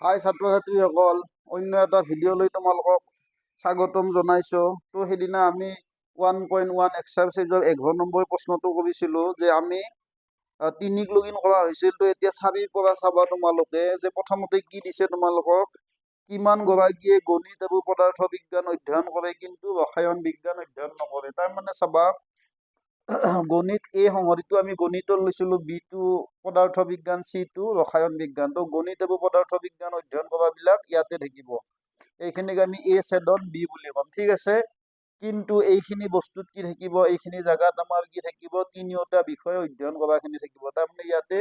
হাই ছাত্ৰ ছাত্ৰীসকল, অন্য এটা ভিডিঅ'লৈ তোমালোকক স্বাগতম জনাইছোঁ। তো সেইদিনা আমি 1.1 এক্সাৰচাইজৰ 11 নম্বৰ প্ৰশ্নটো কৰিছিলোঁ যে আমি তিনিক লগিন কৰা হৈছিল। তো এতিয়া চাবিৰ পৰা চাবা তোমালোকে যে প্ৰথমতে কি দিছে তোমালোকক, কিমান গৰাকীয়ে গণিত আৰু পদাৰ্থ বিজ্ঞান অধ্যয়ন কৰে কিন্তু ৰসায়ন বিজ্ঞান অধ্যয়ন নকৰে। তাৰমানে চাবা, গণিত এই সংহতিটো আমি গণিতত লৈছিলোঁ, বিটো পদাৰ্থ বিজ্ঞান, চিটো ৰসায়ন বিজ্ঞান। তো গণিত আৰু পদাৰ্থ বিজ্ঞান অধ্যয়ন কৰাবিলাক ইয়াতে থাকিব। এইখিনিক আমি এ ছেদন বি বুলি ক'ম, ঠিক আছে। কিন্তু এইখিনি বস্তুত কি থাকিব, এইখিনি জেগাত আমাৰ কি থাকিব, তিনিওটা বিষয় অধ্যয়ন কৰাখিনি থাকিব। তাৰমানে ইয়াতে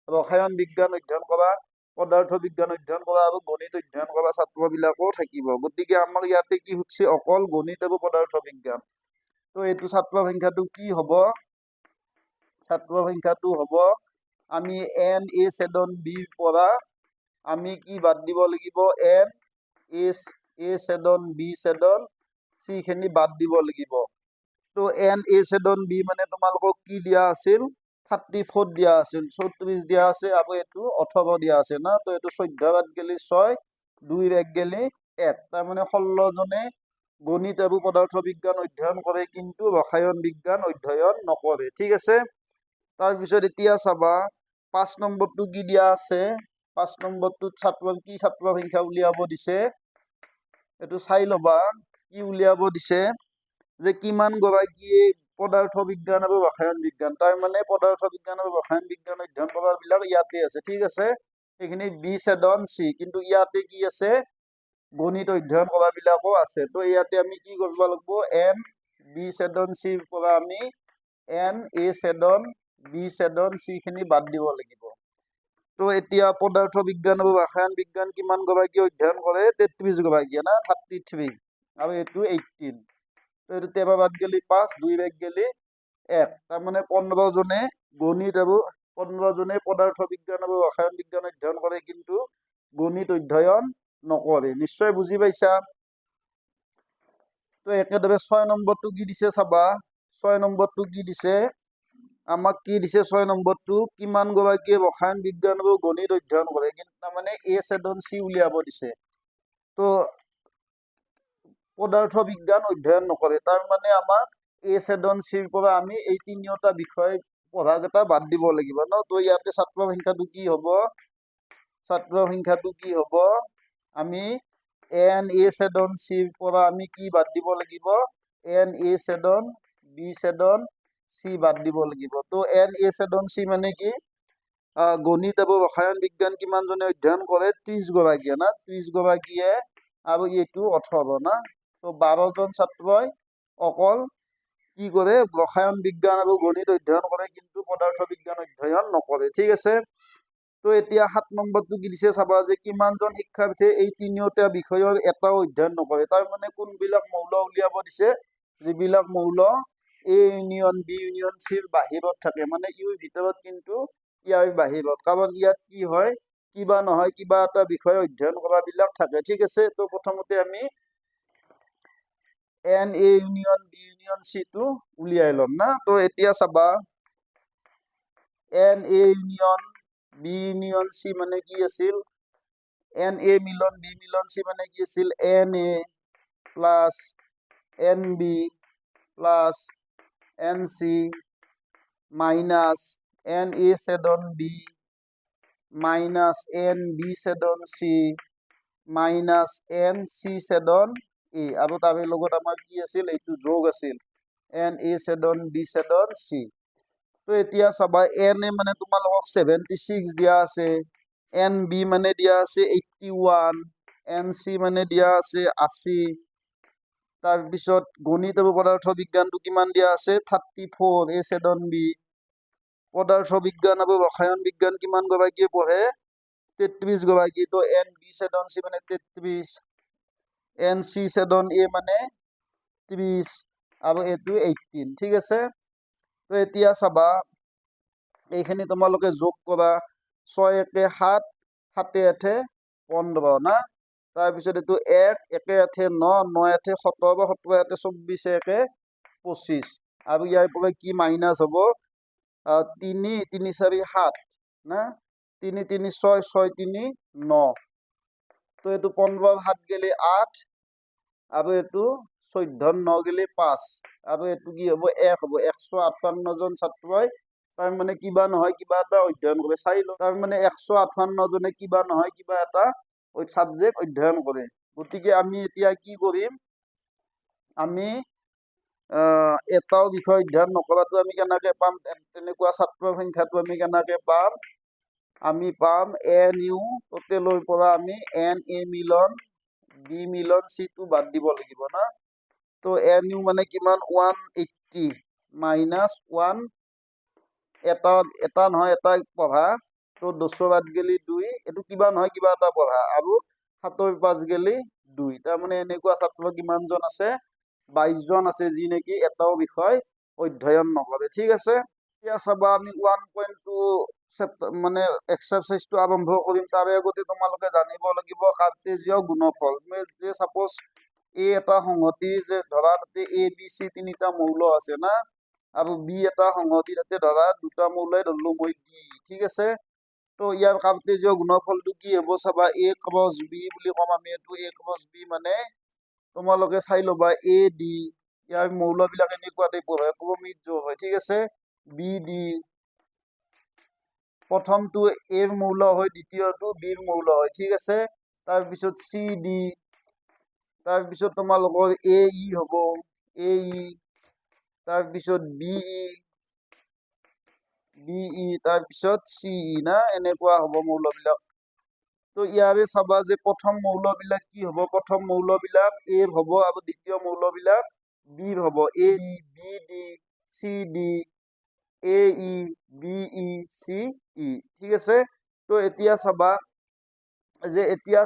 ৰসায়ন বিজ্ঞান অধ্যয়ন কৰা, পদাৰ্থ বিজ্ঞান অধ্যয়ন কৰা আৰু গণিত অধ্যয়ন কৰা ছাত্ৰবিলাকো থাকিব। গতিকে আমাৰ ইয়াতে কি হৈছে, অকল গণিত আৰু পদাৰ্থ বিজ্ঞান। তো এইটো ছাত্ৰৰ সংখ্যাটো কি হ'ব, ছাত্ৰৰ সংখ্যাটো হ'ব, আমি এন এ ছেদন বিৰ পৰা আমি কি বাদ দিব লাগিব, এন এ ছেদন বি ছেদন চি খিনি বাদ দিব লাগিব। তো এন এ ছেদন বি মানে তোমালোকক কি দিয়া আছিল, 34 দিয়া আছিল, 34 দিয়া আছে, আৰু এইটো 18 দিয়া আছে না। তো এইটো 14 বাদ গেলি 6, 2 এক গেলি 1। তাৰমানে 16 জনে গণিত আৰু পদাৰ্থ বিজ্ঞান অধ্যয়ন কৰে কিন্তু ৰসায়ন বিজ্ঞান অধ্যয়ন নকৰে, ঠিক আছে। তাৰপিছত এতিয়া চাবা 5 নম্বৰটো কি দিয়া আছে, 5 নম্বৰটোত ছাত্ৰৰ সংখ্যা উলিয়াব দিছে, এইটো চাই ল'বা কি উলিয়াব দিছে, যে কিমান গৰাকীয়ে পদাৰ্থ বিজ্ঞান আৰু ৰসায়ন বিজ্ঞান। তাৰমানে পদাৰ্থ বিজ্ঞান আৰু ৰসায়ন বিজ্ঞান অধ্যয়ন কৰাবিলাক ইয়াতে আছে, ঠিক আছে। সেইখিনি বি ছেদন চি, কিন্তু ইয়াতে কি আছে, গণিত অধ্যয়ন কৰাবিলাকো আছে। তো ইয়াতে আমি কি কৰিব লাগিব, এন বি ছেদন চিৰ পৰা আমি এন এ ছেদন বি ছেদন চি খিনি বাদ দিব লাগিব। তো এতিয়া পদাৰ্থ বিজ্ঞান আৰু ৰসায়ন বিজ্ঞান কিমান গৰাকী অধ্যয়ন কৰে, 33 গৰাকীয়ে না, 33, আৰু এইটো 18। তো এইটো 13 বাদ গেলি 5, 2 এক গেলি 1। তাৰমানে 15 জনে গণিত আৰু 15 জনে পদাৰ্থ বিজ্ঞান আৰু ৰসায়ন বিজ্ঞান অধ্যয়ন কৰে কিন্তু গণিত অধ্যয়ন নকৰে। নিশ্চয় বুজি পাইছা। তো একেদৰে 6 নম্বৰটো কি দিছে চাবা, 6 নম্বৰটো কি দিছে, আমাক কি দিছে 6 নম্বৰটো, কিমান গৰাকীয়ে ৰসায়ন বিজ্ঞান আৰু গণিত অধ্যয়ন কৰে, কিন্তু তাৰমানে এ ছেদন চি উলিয়াব দিছে। তো পদাৰ্থ বিজ্ঞান অধ্যয়ন নকৰে, তাৰমানে আমাক এ ছেদন চিৰ পৰা আমি এই তিনিওটা বিষয় পঢ়াকেইটা বাদ দিব লাগিব ন। তো ইয়াতে ছাত্ৰৰ সংখ্যাটো কি হ'ব, ছাত্ৰৰ সংখ্যাটো কি হ'ব, আমি এন এ ছেদন চিৰ পৰা আমি কি বাদ দিব লাগিব, এন এ ছেদন বি ছেদন চি বাদ দিব লাগিব। তো এন এ ছেদন চি মানে কি, গণিত আৰু ৰসায়ন বিজ্ঞান কিমান জনে অধ্যয়ন কৰে, 30 গৰাকীয়ে না, 30 গৰাকীয়ে, আৰু এইটো 18 না। তো 12 জন ছাত্ৰই অকল কি কৰে, ৰসায়ন বিজ্ঞান আৰু গণিত অধ্যয়ন কৰে কিন্তু পদাৰ্থ বিজ্ঞান অধ্যয়ন নকৰে, ঠিক আছে। তো এতিয়া 7 নম্বৰটো কি দিছে চাবা, যে কিমানজন শিক্ষাৰ্থীয়ে এই তিনিওটা বিষয়ৰ এটাও অধ্যয়ন নকৰে। তাৰমানে কোনবিলাক মৌল উলিয়াব দিছে, যিবিলাক মৌল এ ইউনিয়ন বি ইউনিয়ন চিৰ বাহিৰত থাকে, মানে ইউৰ ভিতৰত কিন্তু ইয়াৰ বাহিৰত, কাৰণ ইয়াত কি হয়, কিবা নহয় কিবা এটা বিষয় অধ্যয়ন কৰাবিলাক থাকে, ঠিক আছে। তো প্ৰথমতে আমি N A union B union C টো উলিয়াই ল'ম না। তো এতিয়া চাবা, N A union B union C মানে কি আছিল, এন এ মিলন বি মিলন চি মানে কি আছিল, N A plus N B plus N C minus N A ছেদন বি মাইনাছ এন বি ছেদন চি মাইনাছ এন চি ছেদন এ, আৰু তাৰে লগত আমাৰ কি আছিল, এইটো যোগ আছিল, এন এ ছেদন বি ছেদন চি। তো এতিয়া চাবা, এন এ মানে তোমালোকক 76 দিয়া আছে, এন বি মানে দিয়া আছে 81, এন চি মানে দিয়া আছে 80। তাৰপিছত গণিত আৰু পদাৰ্থ বিজ্ঞানটো কিমান দিয়া আছে, 34 এ ছেদন বি। পদাৰ্থ বিজ্ঞান আৰু ৰসায়ন বিজ্ঞান কিমান গৰাকীয়ে পঢ়ে, 33 গৰাকী। তো এন বি ছেদন চি মানে 33, এন চি ছেদন এ মানে 30, আৰু এইটো 18, ঠিক আছে। তো এতিয়া চাবা, এইখিনি তোমালোকে যোগ কৰা, 6 একে 7, 7 8 15 না। তাৰপিছত এইটো 1 1 8 9, 9 8 17, 17 8 24, 1 25, আৰু ইয়াৰ পৰা কি মাইনাছ হ'ব, 3 3 4 7 না, 3 3 6 6 3 9, তো এইটো 15 7 গেলে 8 আৰু এইটো 14 9 গেলে 5 আৰু এইটো কি হ'ব 1 হ'ব 158 জন ছাত্ৰই তাৰ মানে কিবা নহয় কিবা এটা অধ্যয়ন কৰে চাই লওঁ তাৰ মানে 158 জনে কিবা নহয় কিবা এটা সাবজেক্ট অধ্যয়ন কৰে গতিকে আমি এতিয়া কি কৰিম আমি এটাও বিষয় অধ্যয়ন নকৰাটো আমি কেনেকৈ পাম তেনেকুৱা ছাত্ৰৰ সংখ্যাটো আমি কেনেকৈ পাম আমি পাম এন ইউ টোটেলৰ পৰা আমি এন এ মিলন বি মিলন চি টো বাদ দিব লাগিব না তো এন ইউ মানে কিমান 180 মাইনাছ 1 এটা নহয় এটা পঢ়া তো 200 বাদ গেলি 2 এইটো কিবা নহয় কিবা এটা পঢ়া আৰু 7 5 গেলি 2 তাৰমানে এনেকুৱা ছাত্ৰ কিমানজন আছে 22 জন আছে যি নেকি এটাও বিষয় অধ্যয়ন নকৰে ঠিক আছে এতিয়া চাবা আমি 1.2 মানে এক্সাৰসাইজটো আৰম্ভ কৰিম তাৰ আগতে তোমালোকে জানিব লাগিব কাৰ্টেজীয় গুণফল যে সাপোজ এ এটা সংহতি যে ধৰা তাতে এ বি চি তিনিটা মৌল আছে না আৰু বি এটা সংহতি তাতে ধৰা দুটা মৌলাই ধৰলো মই ডি ঠিক আছে তো ইয়াৰ কাৰ্টেজীয় গুণফলটো কি হ'ব চাবা এ ক্ৰছ বি বুলি ক'ম আমি এইটো এ ক্ৰছ বি মানে তোমালোকে চাই ল'বা এ ডি ইয়াৰ মৌলবিলাক এনেকুৱা টাইপৰ হয় ক্ৰমিক যোগ হয় ঠিক আছে বি ডি প্ৰথমটো এৰ মৌল হয় দ্বিতীয়টো বিৰ মৌল হয় ঠিক আছে তাৰপিছত চি ডি তাৰপিছত তোমালোকৰ এ ই হ'ব এ ই তাৰপিছত বি ই তাৰপিছত চি ই না এনেকুৱা হ'ব মৌলবিলাক তো ইয়াৰে চাবা যে প্ৰথম মৌলবিলাক কি হ'ব প্ৰথম মৌলবিলাক এৰ হ'ব আৰু দ্বিতীয় মৌলবিলাক বিৰ হ'ব A E B D C D A E B E C E ঠিক আছে তো এতিয়া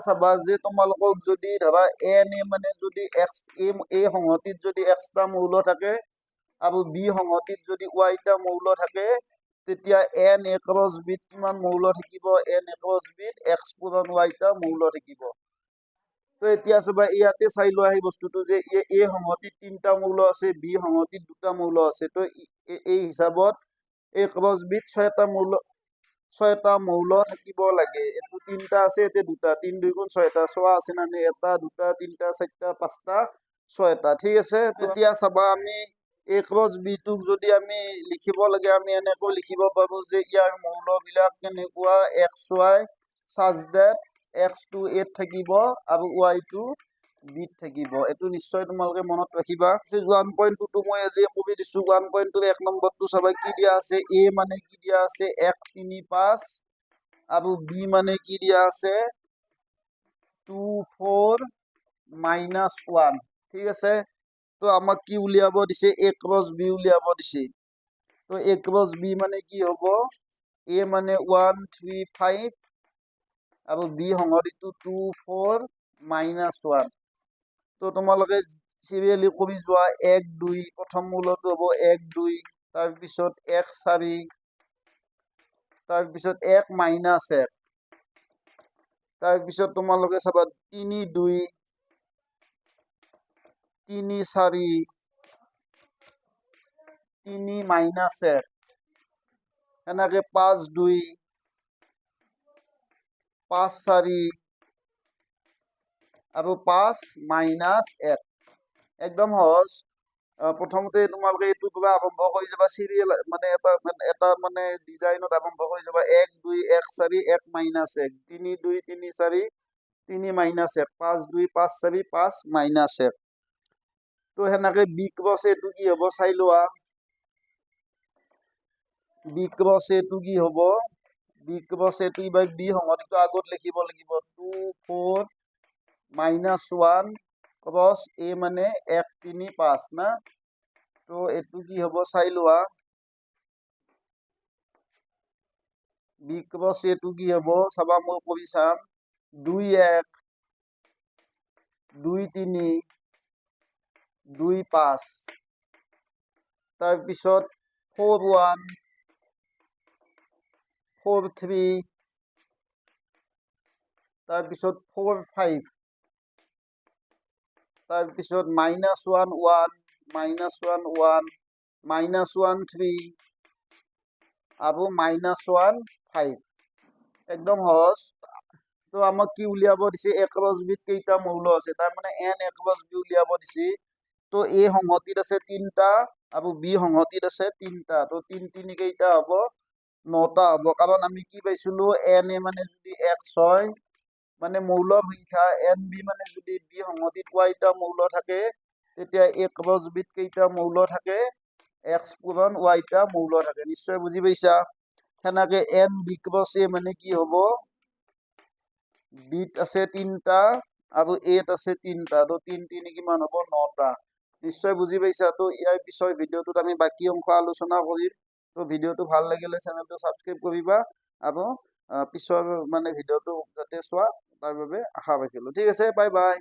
চাবা যে তোমালোকক যদি ধৰা এন এ মানে যদি এক্স এ সংহতিত যদি এক্সটা মৌল থাকে আৰু বি সংহতিত যদি ৱাইটা মৌল থাকে তেতিয়া এন এ ক্ৰছ বিত কিমান মৌল থাকিব এন এ ক্ৰছ বিত এক্স পূৰণ ৱাইটা মৌল থাকিব তো এতিয়া চাবা ইয়াতে চাই লোৱা সেই বস্তুটো যে এ সংহতিত 3টা মৌল আছে বি সংহতিত 2টা মৌল আছে তো এই হিচাপত এই ক্ৰছ বিত 6টা মৌল থাকিব লাগে এইটো 3টা আছে এতে 2টা 3 2 গুণ 6টা চোৱা আছে না এটা 2টা 3টা 4টা 5টা 6টা ঠিক আছে তেতিয়া চাবা আমি এ ক্ৰছ বি টোক যদি আমি লিখিব লাগে আমি এনেকৈ লিখিব পাৰো যে ইয়াৰ মৌলবিলাক কেনেকুৱা এক্স ৱাই সাজ ডেট এক্স টু এত থাকিব আৰু ৱাই টু বিত থাকিব এইটো নিশ্চয় তোমালোকে মনত ৰাখিবা 1.2 টো মই আজি কবি দিছো 1.2 এক নম্বৰটো চাবা কি দিয়া আছে এ মানে কি দিয়া আছে 1 3 5 আৰু বি মানে কি দিয়া আছে 2 4 -1 ঠিক আছে তো আমাক কি উলিয়াব দিছে এ ক্ৰছ বি উলিয়াব দিছে তো এ ক্ৰছ বি মানে কি হ'ব এ মানে 1 3 5 আৰু বি সংহতিটো 2 4 -1 তো তোমালোকে সিৰিয়েলি কৰি যোৱা 1 2 প্ৰথম মূলটো হ'ব 1 2 তাৰপিছত 1 4 তাৰপিছত 1 -1 তাৰপিছত তোমালোকে চাবা 3 2 3 4 3 -1 এনেকে 5 2 5 4 আৰু 5 -1 একদম সহজ প্ৰথমতে তোমালোকে এইটো কিবা আৰম্ভ কৰি যাবা সিৰিয়েল মানে এটা মানে ডিজাইনত আৰম্ভ কৰি যাবা 1 2 1 4 1 -1 3 2 3 4 3 -1 5 2 5 4 5 -1 তো সেনেকে বি ক্ৰছ এইটো কি হ'ব চাই লোৱা বি ক্ৰছ এইটো কি হ'ব বি ক্ৰছ এইটো এইবাৰ বি সংহতিটো আগত লিখিব লাগিব 2 4 -1 ক্ৰছ এ মানে 1 3 5 না তো এইটো কি হ'ব চাই লোৱা বি ক্ৰছ এইটো কি হ'ব চাবা মই কৰি চাম 2 1 2 3 2 5 তাৰপিছত 4 1 4 3 তাৰপিছত 4 5 তাৰপিছত -1 1 -1 1 -1 3 আৰু -1 5 একদম সহজ তো আমাক কি উলিয়াব দিছে এ ক্ৰছবিত কেইটা মৌল আছে তাৰ মানে n এ ক্ৰছবি উলিয়াব দিছে তো এ সংহতিত আছে 3টা আৰু বি সংহতিত আছে 3টা তো 3 3 কেইটা হ'ব 9টা হ'ব কাৰণ আমি কি পাইছিলো n এ মানে যদি x হয় মানে মৌলৰ সংখ্যা n b মানে যদি b সংহতিত y টা মৌল থাকে তেতিয়া এ ক্ৰছবিত কেইটা মৌল থাকে x পূৰণ y টা মৌল থাকে নিশ্চয় বুজি পাইছা সেনেকে n b ক্ৰছ a মানে কি হ'ব বিত আছে 3টা আৰু এত আছে 3টা তো 3 3 কিমান হ'ব 9টা নিশ্চয় বুজি পাইছা তো ইয়াৰ পিছৰ ভিডিঅ'টোত আমি বাকি অংশ আলোচনা কৰিম তো ভিডিঅ'টো ভাল লাগিলে চেনেলটো সাবস্ক্ৰাইব কৰিবা আৰু পিছৰ মানে ভিডিঅ'টো যাতে চোৱা তাৰ বাবে আশা ৰাখিলো ঠিক আছে বাই বাই